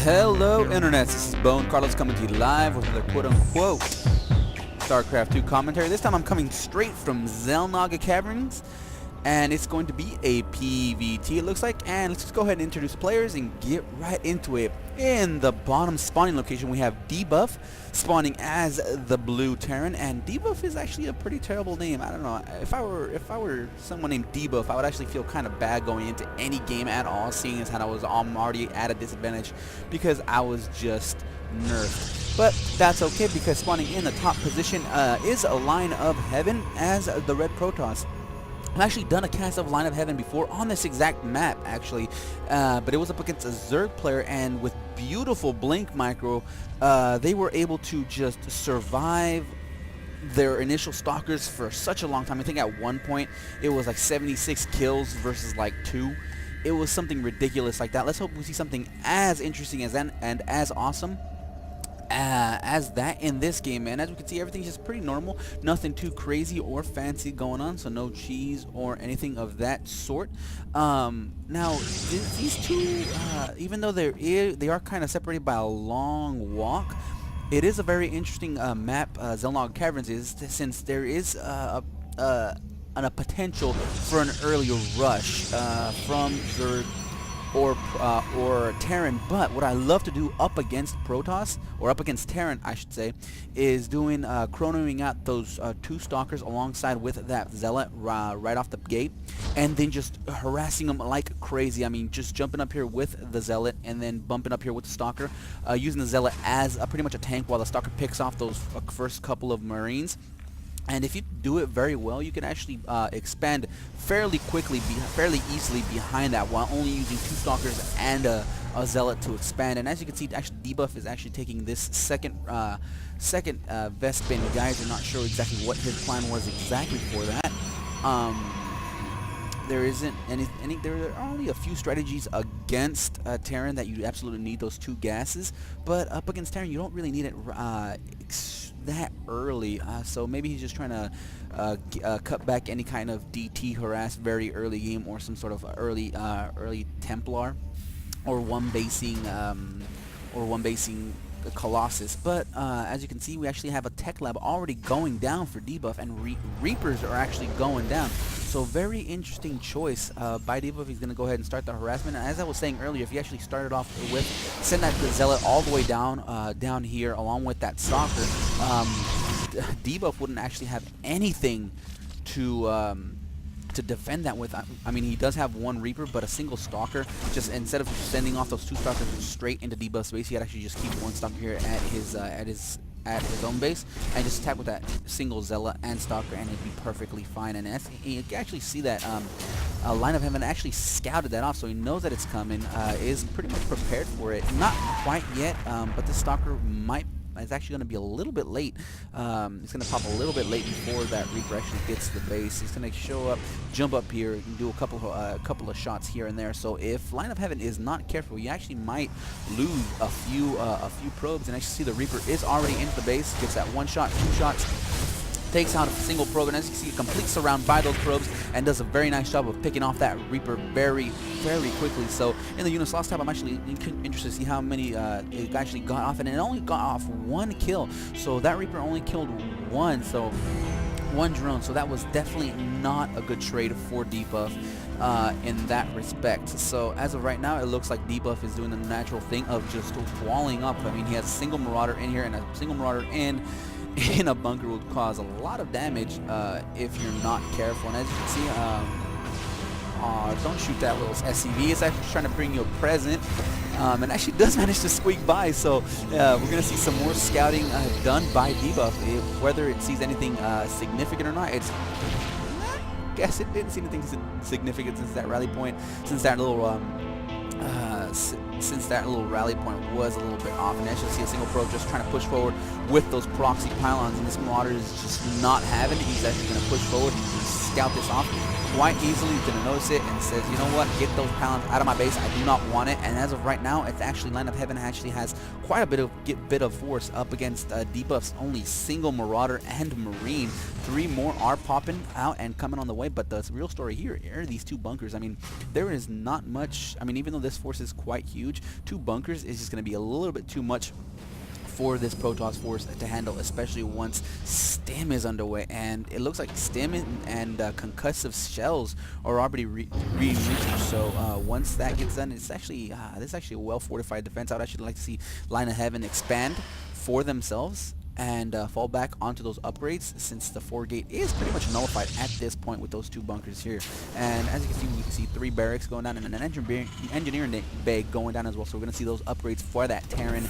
Hello Internet, this is BoneCarlos coming to you live with another quote-unquote StarCraft 2 commentary. This time I'm coming straight from Xel'Naga Caverns, and it's going to be a PvT it looks like, and let's just go ahead and introduce players and get right into it. In the bottom spawning location we have Debuff spawning as the blue Terran, and Debuff is actually a pretty terrible name. I don't know, if I were someone named Debuff, I would actually feel kind of bad going into any game at all, seeing as how I was already at a disadvantage because I was just nerfed. But that's okay, because spawning in the top position is a Lineofheavan as the red Protoss. I've actually done a cast of Lineofheavan before on this exact map, actually, but it was up against a Zerg player, and with beautiful blink micro, they were able to just survive their initial stalkers for such a long time. I think at one point it was like 76 kills versus like 2. It was something ridiculous like that. Let's hope we see something as interesting as that and as awesome as that in this game, man. As we can see, everything's just pretty normal, nothing too crazy or fancy going on, so no cheese or anything of that sort. Now these two, even though they are kind of separated by a long walk, it is a very interesting map. Xel'Naga Caverns is, since there is a potential for an earlier rush from Zerg or Terran. But what I love to do up against Protoss, or up against Terran I should say, is doing chronoing out those 2 stalkers alongside with that Zealot right off the gate, and then just harassing them like crazy. I mean, just jumping up here with the Zealot and then bumping up here with the stalker, using the Zealot as pretty much a tank while the stalker picks off those first couple of Marines. And if you do it very well, you can actually expand fairly quickly, fairly easily behind that, while only using 2 stalkers and a Zealot to expand. And as you can see, actually Debuff is actually taking this second vest spin. Guys are not sure exactly what his plan was exactly for that. There isn't there are only a few strategies against Terran that you absolutely need those 2 gases, but up against Terran you don't really need it that early, so maybe he's just trying to cut back any kind of DT harass very early game, or some sort of early Templar, or one basing Colossus. But as you can see, we actually have a tech lab already going down for Debuff, and Reapers are actually going down. So very interesting choice by Debuff. He's going to go ahead and start the harassment. And as I was saying earlier, if you actually started off with send that Zealot all the way down here along with that stalker, Debuff wouldn't actually have anything to defend that with. I mean, he does have 1 Reaper, but a single stalker, just instead of sending off those 2 stalkers straight into Debuff's base, he'd actually just keep 1 stalker here at his own base and just attack with that single Zealot and stalker, and it'd be perfectly fine. And you can actually see that Lineofheavan actually scouted that off, so he knows that it's coming, is pretty much prepared for it. Not quite yet, but the stalker it's actually going to be a little bit late. It's going to pop a little bit late before that Reaper actually gets to the base. He's going to show up, jump up here, and do a couple of shots here and there. So if Lineofheavan is not careful, you actually might lose a few probes. And actually see the Reaper is already into the base, gets that 1 shot, 2 shots, takes out a single probe, and as you can see, a complete surround by those probes, and does a very nice job of picking off that Reaper very quickly. So in the units lost tab, I'm actually interested to see how many it actually got off, and it only got off 1 kill. So that Reaper only killed 1, so 1 drone. So that was definitely not a good trade for Debuff in that respect. So as of right now, it looks like Debuff is doing the natural thing of just walling up. I mean, he has a single Marauder in here, and a single Marauder in a bunker will cause a lot of damage if you're not careful. And as you can see, don't shoot that little SCV. It's actually trying to bring you a present, and actually does manage to squeak by. So we're going to see some more scouting done by Debuff. Whether it sees anything significant or not, I guess it didn't see anything significant since that rally point, since that little rally point was a little bit off. And as you see, a single probe just trying to push forward with those proxy pylons, and this Marauder is just not having it. He's actually going to push forward and scout this off. quite easily going to notice it and says, you know what, get those pylons out of my base. I do not want it. And as of right now, it's actually Lineofheavan actually has quite a bit of force up against Debuff's only single Marauder and Marine. 3 more are popping out and coming on the way, but the real story here are these 2 bunkers. I mean, there is not much. I mean, even though this force is quite huge, 2 bunkers is just going to be a little bit too much for this Protoss force to handle, especially once Stim is underway. And it looks like Stim and concussive shells are already reaching. So once that gets done, it's actually this is actually a well fortified defense. I would actually like to see Lineofheavan expand for themselves and fall back onto those upgrades, since the 4 gate is pretty much nullified at this point with those 2 bunkers here. And as you can see, we can see 3 barracks going down and an engineering bay going down as well. So we're going to see those upgrades for that Terran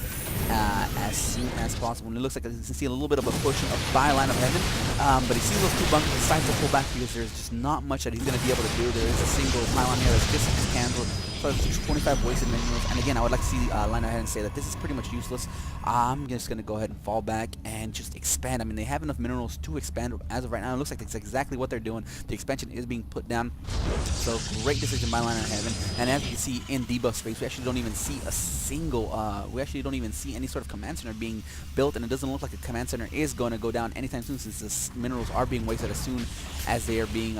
as soon as possible. And it looks like you can see a little bit of a push by Lineofheavan, but he sees those 2 bunkers, decides to pull back because there's just not much that he's going to be able to do. There is a single pylon here that's just canceled. So it's 25 wasted minerals. And again, I would like to see Lineofheavan say that this is pretty much useless. I'm just going to go ahead and fall back and just expand. I mean, they have enough minerals to expand as of right now. It looks like that's exactly what they're doing. The expansion is being put down. So great decision by Lineofheavan. And as you can see in debuff space, we actually don't even see a single, we actually don't even see any sort of command center being built. And it doesn't look like a command center is going to go down anytime soon, since the minerals are being wasted as soon as they are being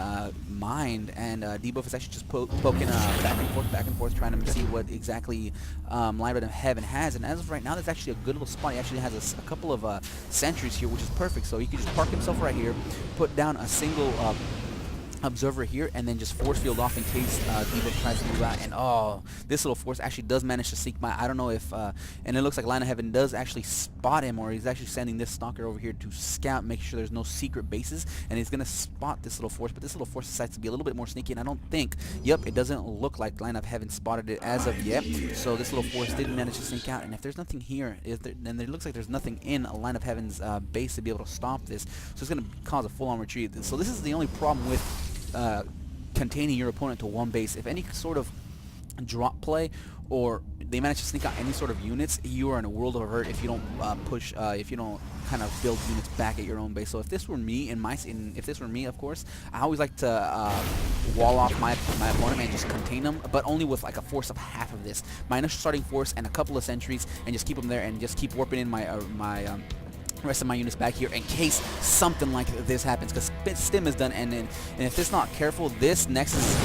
mined. And debuff is actually just poking back and forth, trying to see what exactly Lineofheavan has. And as of right now, that's actually a good little spot. He actually has a couple of sentries here, which is perfect. So he can just park himself right here, put down a single observer here, and then just force field off in case Debuff tries to move out. And oh, this little force actually does manage to sneak by. I don't know if and it looks like Lineofheavan does actually spot him, or he's actually sending this stalker over here to scout, make sure there's no secret bases, and he's gonna spot this little force. But this little force decides to be a little bit more sneaky, and I don't think, yep, it doesn't look like Lineofheavan spotted it as of yet. So this little force did manage to sneak out, and if there's nothing here, then it looks like there's nothing in Lineofheavan's base to be able to stop this. So it's gonna cause a full-on retreat. So this is the only problem with containing your opponent to one base. If any sort of drop play or they manage to sneak out any sort of units, you are in a world of hurt if you don't push, if you don't kind of build units back at your own base. So if this were me, if this were me, of course, I always like to wall off my opponent and just contain them, but only with like a force of half of this. My initial starting force and a couple of sentries, and just keep them there and just keep warping in my rest of my units back here in case something like this happens, because Stim is done, and if it's not careful, this Nexus is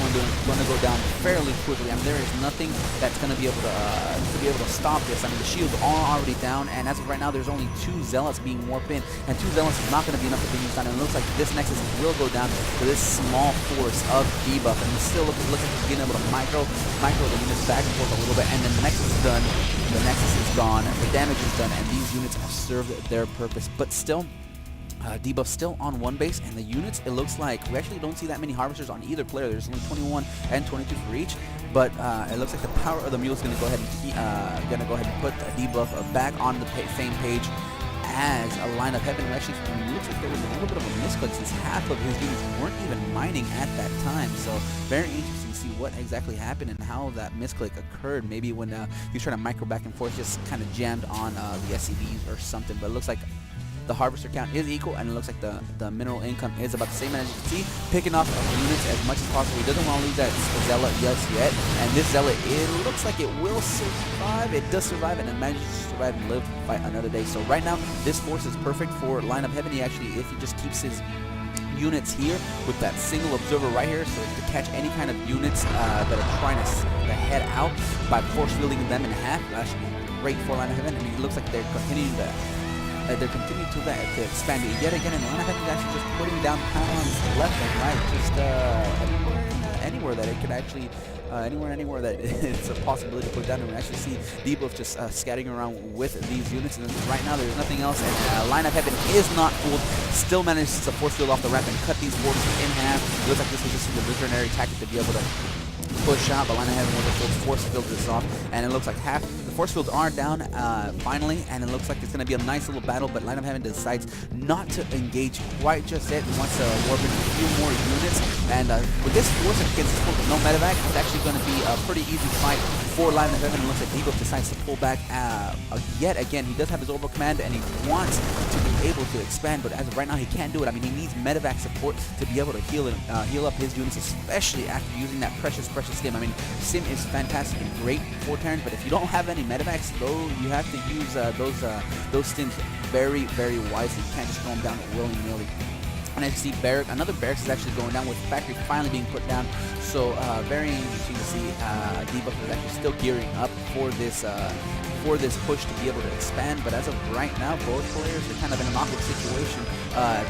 going to go down fairly quickly. I mean, there is nothing that's going to be able to stop this. I mean, the shields are already down, and as of right now, there's only 2 Zealots being warped in, and 2 Zealots is not going to be enough to bring this down. And it looks like this Nexus will go down to this small force of debuff, and it still looks like he's being able to micro the units back and forth a little bit, and then the Nexus is done. The Nexus is gone, the damage is done, and these units have served their purpose. But still, Debuff still on one base, and the units, it looks like we actually don't see that many harvesters on either player. There's only 21 and 22 for each, but it looks like the power of the mule is going to go ahead and put Debuff back on the same page as a Lineofheavan. Actually, it looks like there was a little bit of a misclick, since half of his units weren't even mining at that time. So very interesting to see what exactly happened and how that misclick occurred. Maybe when he was trying to micro back and forth, just kind of jammed on the SCVs or something. But it looks like the harvester count is equal, and it looks like the mineral income is about the same. And as you can see, picking off units as much as possible. He doesn't want to lose that Zealot just yet, and this Zealot, it looks like it will survive. It does survive, and it manages to survive and live to fight another day. So right now, this force is perfect for Lineofheavan. He actually, if he just keeps his units here with that single observer right here, so to catch any kind of units that are trying to head out by force fielding them in half, actually great for Lineofheavan. And it looks like they're continuing to expand it yet again, and Lineofheavan is actually just putting down pylons left and right, just anywhere that it could actually, anywhere that it's a possibility to put down. And we actually see Debuff just scattering around with these units, and right now there's nothing else, and Lineofheavan is not fooled, still manages to force field off the ramp and cut these forces in half. It looks like this was just the visionary tactic to be able to push out, but Lineofheavan was able to force field this off, and it looks like half the force fields are down finally, and it looks like it's going to be a nice little battle, but Lineofheavan decides not to engage quite just yet. He wants to warp in a few more units, and with this force against this force with no medevac, it's actually going to be a pretty easy fight for Lineofheavan. It looks like Debuff decides to pull back yet again. He does have his orbital command, and he wants to be able to expand, but as of right now, he can't do it. I mean, he needs medevac support to be able to heal up his units, especially after using that precious stim. I mean, Sim is fantastic and great for Terrans, but if you don't have any medevacs, though, you have to use those stims very wisely. You can't just throw them down willy-nilly. And as you see, another barracks is actually going down, with the factory finally being put down. So very interesting to see Debuff is actually still gearing up for this push to be able to expand. But as of right now, both players are kind of in an awkward situation.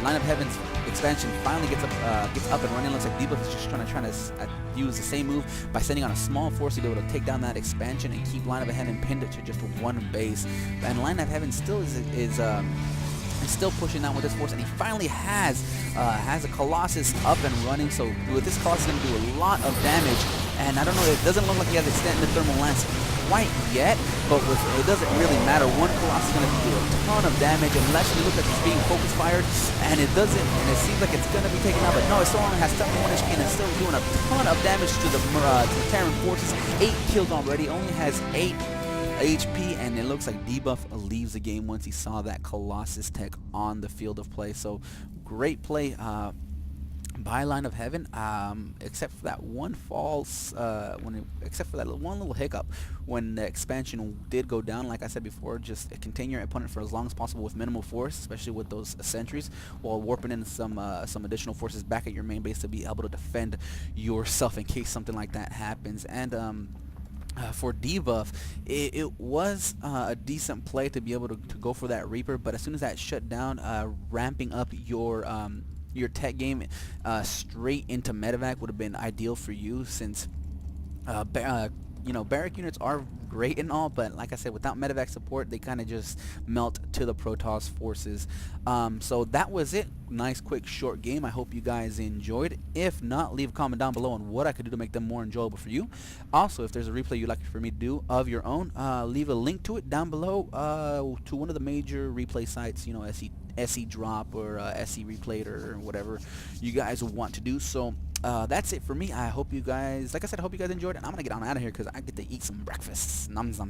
Lineofheavan's expansion finally gets up and running. Looks like Debuff is just trying to use the same move by sending on a small force to be able to take down that expansion and keep Lineofheavan pinned to just one base. And Lineofheavan still is still pushing down with this force, and he finally has a Colossus up and running. So with this Colossus, going to do a lot of damage, and I don't know, it doesn't look like he has extended thermal lance quite yet, but it doesn't really matter. One Colossus is going to do a ton of damage, and actually look like it's being focus fired, and it seems like it's going to be taken out, but no, it still only has 71 HP, and it's still doing a ton of damage to the Terran forces. 8 kills already, only has 8 HP, and it looks like Debuff leaves the game once he saw that Colossus tech on the field of play. So great play by Lineofheavan, except for that one except for that one little hiccup when the expansion did go down. Like I said before, just contain your opponent for as long as possible with minimal force, especially with those sentries, while warping in some additional forces back at your main base to be able to defend yourself in case something like that happens. And for Debuff, it was a decent play to be able to go for that Reaper, but as soon as that shut down, ramping up your tech game straight into medevac would have been ideal for you, since barrack units are great and all, but like I said, without medevac support, they kind of just melt to the Protoss forces. So that was it. Nice, quick, short game. I hope you guys enjoyed. If not, leave a comment down below on what I could do to make them more enjoyable for you. Also, if there's a replay you'd like for me to do of your own, leave a link to it down below to one of the major replay sites, SE Drop or SE Replayed or whatever you guys want to do. So that's it for me. I hope you guys, like I said, I hope you guys enjoyed, and I'm gonna get on out of here because I get to eat some breakfast. Nums.